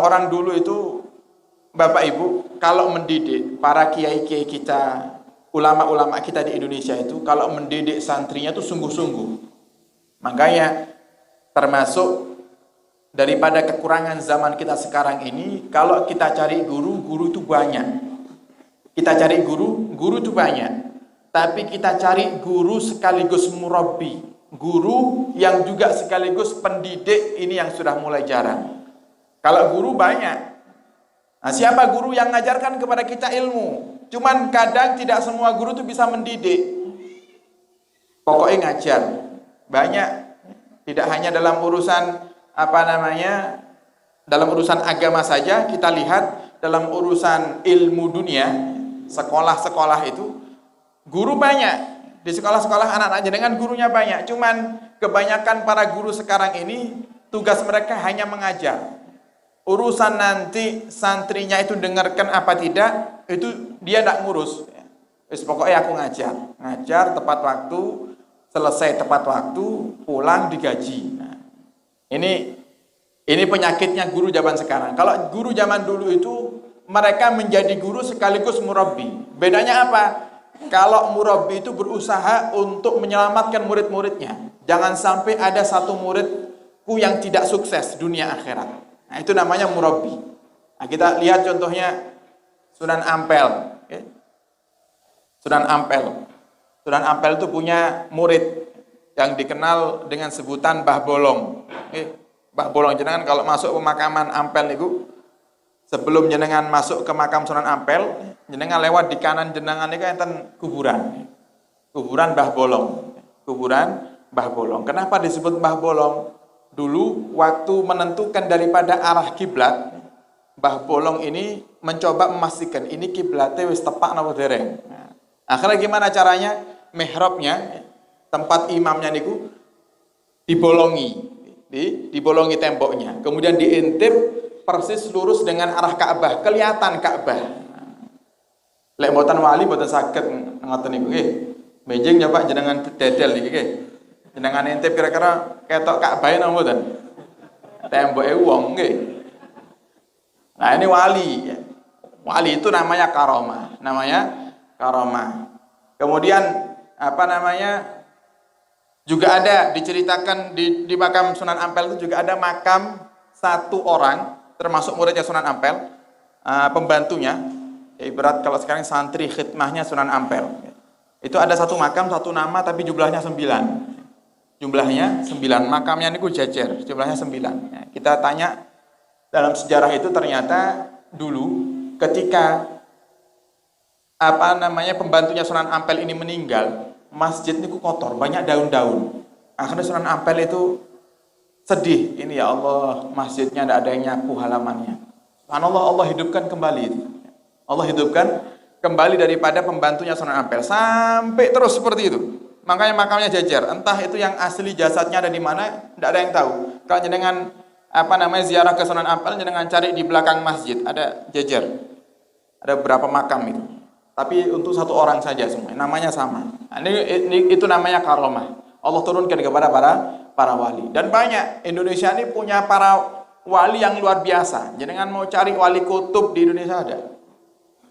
orang dulu itu, Bapak Ibu, kalau mendidik para kiai-kiai kita, ulama-ulama kita di Indonesia itu, kalau mendidik santrinya itu sungguh-sungguh. Makanya termasuk daripada kekurangan zaman kita sekarang ini, kalau kita cari guru, guru itu banyak. Kita cari guru, guru itu banyak. Tapi kita cari guru sekaligus murabbi, guru yang juga sekaligus pendidik, ini yang sudah mulai jarang. Kalau guru banyak. Nah, siapa guru yang mengajarkan kepada kita ilmu? Cuman kadang tidak semua guru itu bisa mendidik. Pokoknya ngajar. Banyak. Tidak hanya dalam urusan dalam urusan agama saja, kita lihat dalam urusan ilmu dunia, sekolah-sekolah itu guru banyak. Di sekolah-sekolah anak-anak jenengan gurunya banyak. Cuman kebanyakan para guru sekarang ini tugas mereka hanya mengajar. Urusan nanti santrinya itu dengarkan apa tidak, itu dia tidak ngurus. Pokoknya aku ngajar tepat waktu, selesai tepat waktu, pulang digaji. Nah, ini penyakitnya guru zaman sekarang. Kalau guru zaman dulu itu mereka menjadi guru sekaligus murabbi. Bedanya apa? Kalau murabbi itu berusaha untuk menyelamatkan murid-muridnya. Jangan sampai ada satu muridku yang tidak sukses dunia akhirat. Nah, itu namanya murabbi. Nah, kita lihat contohnya Sunan Ampel. Sunan Ampel. Sunan Ampel itu punya murid yang dikenal dengan sebutan Mbah Bolong. Mbah Bolong, jenengan kalau masuk pemakaman Ampel niku, sebelum jenengan masuk ke makam Sunan Ampel, jenengan lewat di kanan jenengan niku enten kuburan. Kuburan Mbah Bolong. Kuburan Mbah Bolong. Kenapa disebut Mbah Bolong? Dulu waktu menentukan daripada arah kiblat, Mbah Bolong ini mencoba memastikan ini kiblatnya wis tepak napa dereng. Nah, akhirnya gimana caranya? Mihrabnya, tempat imamnya niku dibolongi, dibolongi temboknya. Kemudian diintip persis lurus dengan arah Ka'bah, kelihatan Ka'bah. Lek mboten wali mboten saged ngoten niku nggih. Benjing nyoba jenengan dedel niki nggih. Jenengan intip kira-kira ketok Ka'bah napa mboten? Temboke wong nggih. Nah, ini wali. Wali itu namanya karomah. Namanya karomah. Kemudian juga ada diceritakan di makam Sunan Ampel itu juga ada makam satu orang, termasuk muridnya Sunan Ampel, pembantunya. Ibarat kalau sekarang santri khidmahnya Sunan Ampel. Itu ada satu makam, satu nama, tapi jumlahnya 9. Jumlahnya 9, makamnya ini jajar, jumlahnya 9. Ya, kita tanya dalam sejarah itu ternyata dulu ketika pembantunya Sunan Ampel ini meninggal, masjid ini kotor, banyak daun-daun. Akhirnya Sunan Ampel itu sedih, ini ya Allah, masjidnya tidak ada yang nyapu halamannya. Subhanallah, Allah hidupkan kembali itu. Allah hidupkan kembali daripada pembantunya Sunan Ampel sampai terus seperti itu. Makanya makamnya jajar. Entah itu yang asli jasadnya ada di mana, tidak ada yang tahu. Kalau jenengan ziarah ke Sunan Ampel, jenengan cari di belakang masjid ada jajar. Ada beberapa makam itu. Tapi untuk satu orang saja semua, namanya sama. Nah, itu namanya karomah. Allah turunkan kepada para wali. Dan banyak, Indonesia ini punya para wali yang luar biasa. Jenengan mau cari wali kutub di Indonesia ada.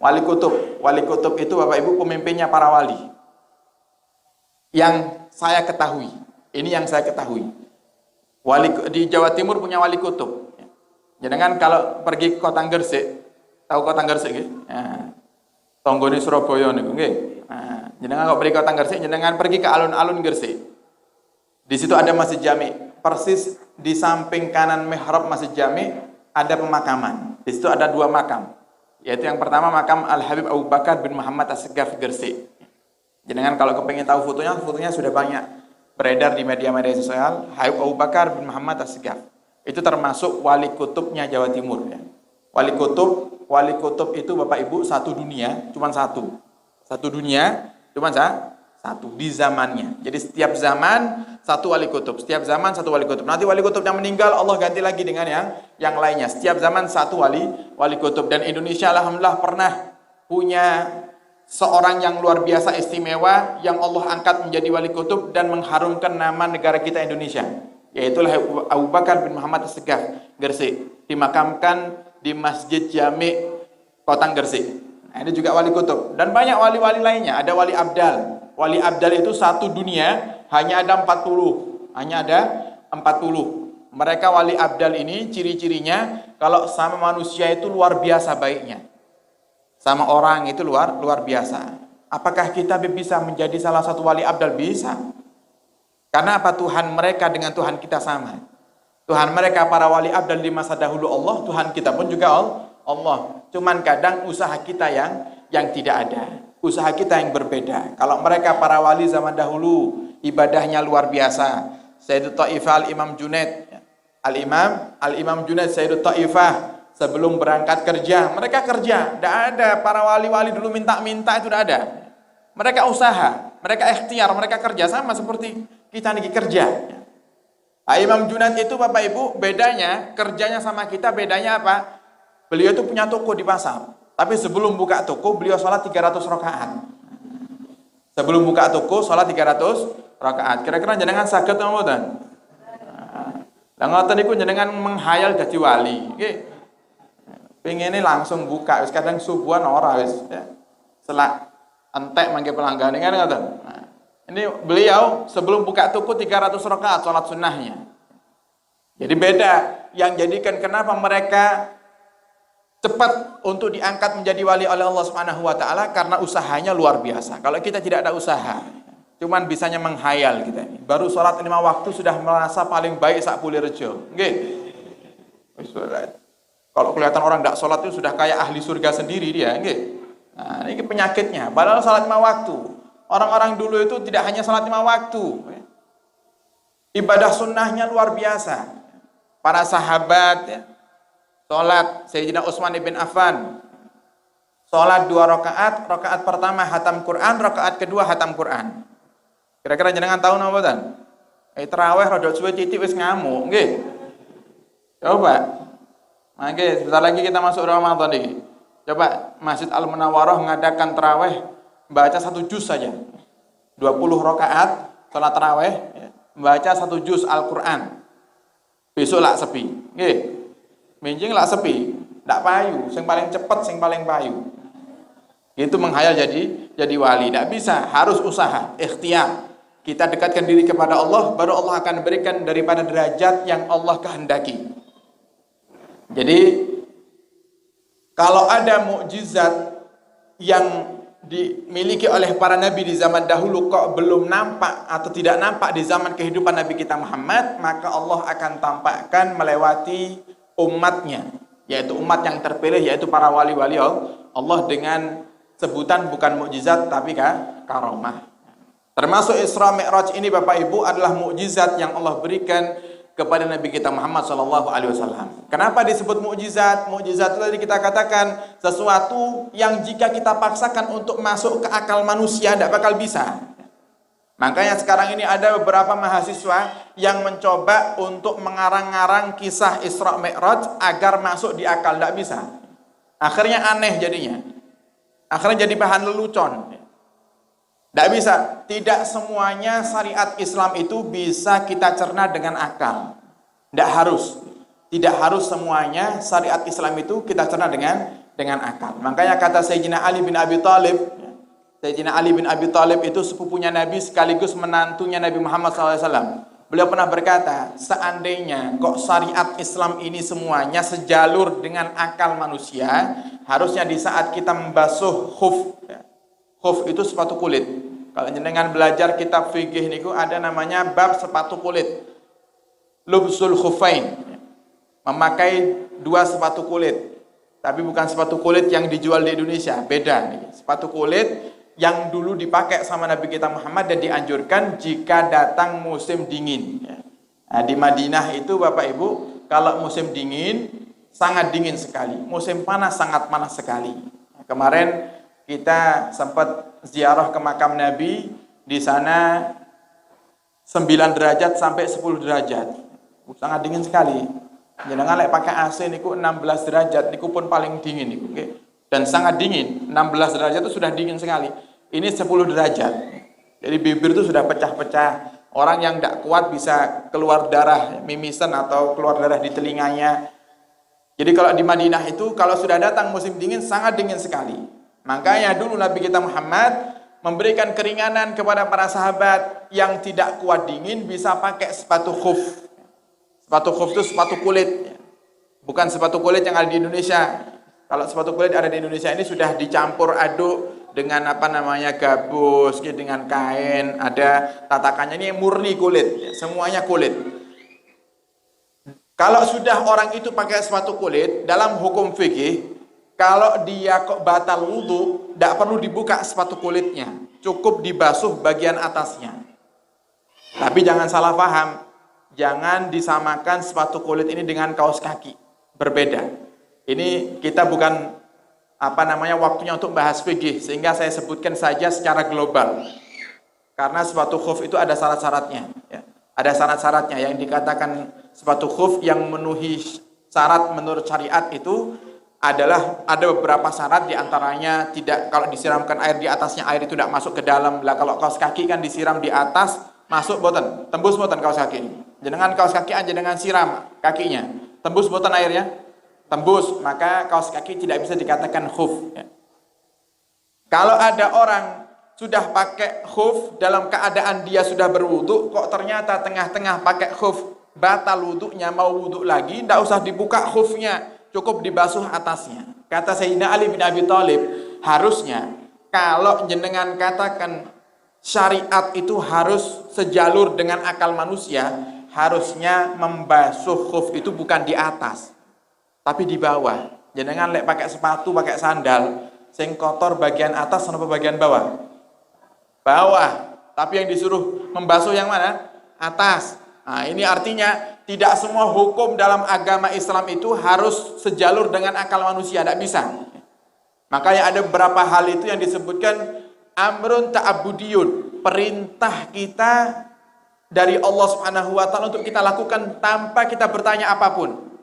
Wali kutub itu Bapak Ibu pemimpinnya para wali. Yang saya ketahui, di Jawa Timur punya wali kutub. Jenengan kalau pergi ke Kota Gresik, tahu Kota Gresik nggih? Nah, tonggone Surabaya niku nggih. Nah, jenengan kalau pergi ke Kota Gresik, jenengan pergi ke alun-alun Gresik. Di situ ada Masjid Jami. Persis di samping kanan mihrab Masjid Jami ada pemakaman. Di situ ada 2 makam. Yaitu yang pertama makam Al-Habib Abu Bakar bin Muhammad As-Segaf Gresik. Jangan kalau kepengen tahu fotonya sudah banyak beredar di media-media sosial. Habib Abu Bakar bin Muhammad As-Segaf. Itu termasuk wali kutubnya Jawa Timur. Ya. Wali kutub itu Bapak Ibu satu dunia, cuma satu. Satu dunia, cuma satu di zamannya. Jadi setiap zaman satu wali kutub. Setiap zaman satu wali kutub. Nanti wali kutub yang meninggal Allah ganti lagi dengan yang lainnya. Setiap zaman satu wali kutub. Dan Indonesia alhamdulillah pernah punya seorang yang luar biasa istimewa yang Allah angkat menjadi wali kutub dan mengharumkan nama negara kita Indonesia, yaitu Abu Bakar bin Muhammad As-Segaf Gresik, dimakamkan di Masjid Jami' Kota Gresik. Nah, ini juga wali kutub. Dan banyak wali-wali lainnya. Ada wali abdal. Wali abdal itu satu dunia hanya ada 40. Hanya ada 40. Mereka wali abdal ini ciri-cirinya kalau sama manusia itu luar biasa baiknya. Sama orang itu luar biasa. Apakah kita bisa menjadi salah satu wali abdal? Bisa. Karena apa? Tuhan mereka dengan Tuhan kita sama. Tuhan mereka para wali abdal di masa dahulu Allah, Tuhan kita pun juga Allah. Cuman kadang usaha kita yang tidak ada. Usaha kita yang berbeda. Kalau mereka para wali zaman dahulu ibadahnya luar biasa. Sayyidut Ta'ifah Al-Imam Junaid. Al-Imam Junaid Sayyidut Ta'ifah sebelum berangkat kerja, mereka kerja. Tidak ada para wali-wali dulu minta-minta, itu tidak ada. Mereka usaha, mereka ikhtiar, mereka kerja sama seperti kita nih kerja. Imam Junaid itu Bapak Ibu bedanya, kerjanya sama kita bedanya apa? Beliau itu punya toko di pasar. Tapi sebelum buka toko, beliau sholat 300 rakaat. Sebelum buka toko, sholat 300 rakaat. Kira-kira jenengan saged napa mboten? Lah ngoten niku jenengan menghayal dadi wali. Nggih. Pengene langsung buka, wis kadang subuhan ora wis. Selak entek mangke pelanggan kan ngoten. Nah, ini beliau sebelum buka toko 300 rakaat sholat sunnahnya. Jadi beda. Yang jadikan kenapa mereka cepat untuk diangkat menjadi wali oleh Allah Subhanahu wa taala karena usahanya luar biasa. Kalau kita tidak ada usaha, cuman bisanya menghayal kita ini. Baru sholat 5 waktu sudah merasa paling baik sak Pulirejo. Nggih. Kalau kelihatan orang tidak sholat itu sudah kayak ahli surga sendiri dia, nggih. Nah, ini penyakitnya. Padahal sholat 5 waktu. Orang-orang dulu itu tidak hanya sholat 5 waktu. Ibadah sunnahnya luar biasa. Para sahabat ya, sholat Sayyidina Utsman bin Affan. Sholat 2 rakaat, rakaat pertama hatam Quran, rakaat kedua hatam Quran. Kira-kira jenengan tahu napa mboten? Tarawih rada suwe titik wis ngamuk, nggih. Coba. Mangke sebentar lagi kita masuk Ramadan iki. Coba Masjid Al-Munawwarah mengadakan tarawih baca 1 juz saja. 20 rakaat salat tarawih baca 1 juz Al-Qur'an. Besok lak sepi. Nggih. Menjing lak sepi, ndak payu, sing paling cepet sing paling payu. Itu menghayal jadi wali, ndak bisa, harus usaha, ikhtiar. Kita dekatkan diri kepada Allah, baru Allah akan berikan daripada derajat yang Allah kehendaki. Jadi kalau ada mukjizat yang dimiliki oleh para nabi di zaman dahulu kok belum nampak atau tidak nampak di zaman kehidupan Nabi kita Muhammad, maka Allah akan tampakkan melewati umatnya, yaitu umat yang terpilih, yaitu para wali-wali Allah dengan sebutan bukan mukjizat tapi karamah. Termasuk Isra Mi'raj ini Bapak Ibu adalah mukjizat yang Allah berikan kepada Nabi kita Muhammad SAW. Kenapa disebut mukjizat? Mukjizat tadi kita katakan sesuatu yang jika kita paksakan untuk masuk ke akal manusia tidak bakal bisa. Makanya sekarang ini ada beberapa mahasiswa yang mencoba untuk mengarang-arang kisah Isra Mi'raj agar masuk di akal, tidak bisa. Akhirnya aneh jadinya. Akhirnya jadi bahan lelucon. Tidak bisa, tidak semuanya syariat Islam itu bisa kita cerna dengan akal. Tidak harus. Tidak harus semuanya syariat Islam itu kita cerna dengan akal. Makanya kata Sayyidina Ali bin Abi Thalib, Sayyidina Ali bin Abi Thalib itu sepupunya Nabi sekaligus menantunya Nabi Muhammad SAW. Beliau pernah berkata, seandainya kok syariat Islam ini semuanya sejalur dengan akal manusia, harusnya di saat kita membasuh khuf, khuf itu sepatu kulit. Kalau jenengan belajar kitab fikih niku ada namanya bab sepatu kulit. Lubsul khufain. Memakai 2 sepatu kulit. Tapi bukan sepatu kulit yang dijual di Indonesia, beda nih. Sepatu kulit yang dulu dipakai sama Nabi kita Muhammad dan dianjurkan jika datang musim dingin. Nah, di Madinah itu Bapak Ibu, kalau musim dingin sangat dingin sekali. Musim panas sangat panas sekali. Nah, kemarin kita sempat ziarah ke makam Nabi, di sana 9 derajat sampai 10 derajat. Sangat dingin sekali. Jangan lek pakai AC niku 16 derajat niku pun paling dingin niku, okay? Dan sangat dingin. 16 derajat itu sudah dingin sekali. Ini 10 derajat. Jadi bibir itu sudah pecah-pecah. Orang yang tidak kuat bisa keluar darah mimisan atau keluar darah di telinganya. Jadi kalau di Madinah itu kalau sudah datang musim dingin sangat dingin sekali. Makanya dulu Nabi kita Muhammad memberikan keringanan kepada para sahabat yang tidak kuat dingin bisa pakai sepatu khuf. Sepatu khuf itu sepatu kulit, bukan sepatu kulit yang ada di Indonesia. Kalau sepatu kulit ada di Indonesia ini sudah dicampur aduk dengan gabus, dengan kain, ada tatakannya. Ini murni kulit, semuanya kulit. Kalau sudah orang itu pakai sepatu kulit, dalam hukum fikih, kalau dia kok batal wudu, tidak perlu dibuka sepatu kulitnya, cukup dibasuh bagian atasnya. Tapi jangan salah paham, jangan disamakan sepatu kulit ini dengan kaos kaki, berbeda. Ini kita bukan waktunya untuk bahas fikih, sehingga saya sebutkan saja secara global. Karena sepatu khuf itu ada syarat-syaratnya, ya. Ada syarat-syaratnya yang dikatakan sepatu khuf yang memenuhi syarat menurut syariat itu adalah ada beberapa syarat, diantaranya tidak, kalau disiramkan air di atasnya air itu tidak masuk ke dalam. Lah kalau kaos kaki kan disiram di atas masuk boten, tembus boten kaos kaki. Jenengan kaos kaki aja dengan siram kakinya, tembus boten airnya, tembus, maka kaos kaki tidak bisa dikatakan khuf, ya. Kalau ada orang sudah pakai khuf dalam keadaan dia sudah berwudu, kok ternyata tengah-tengah pakai khuf, batal wudunya, mau wudu lagi, tidak usah dibuka khufnya, cukup dibasuh atasnya. Kata Sayyidina Ali bin Abi Thalib, harusnya kalau jenengan katakan syariat itu harus sejalur dengan akal manusia, harusnya membasuh khuf itu bukan di atas, tapi di bawah. Jenengan lek pakai sepatu, pakai sandal, sing kotor bagian atas atau bagian bawah? Bawah. Tapi yang disuruh membasuh yang mana? Atas. Nah, ini artinya tidak semua hukum dalam agama Islam itu harus sejalur dengan akal manusia, tidak bisa. Makanya ada beberapa hal itu yang disebutkan amrun ta'abudiyun, perintah kita dari Allah Subhanahu wa taala untuk kita lakukan tanpa kita bertanya apapun.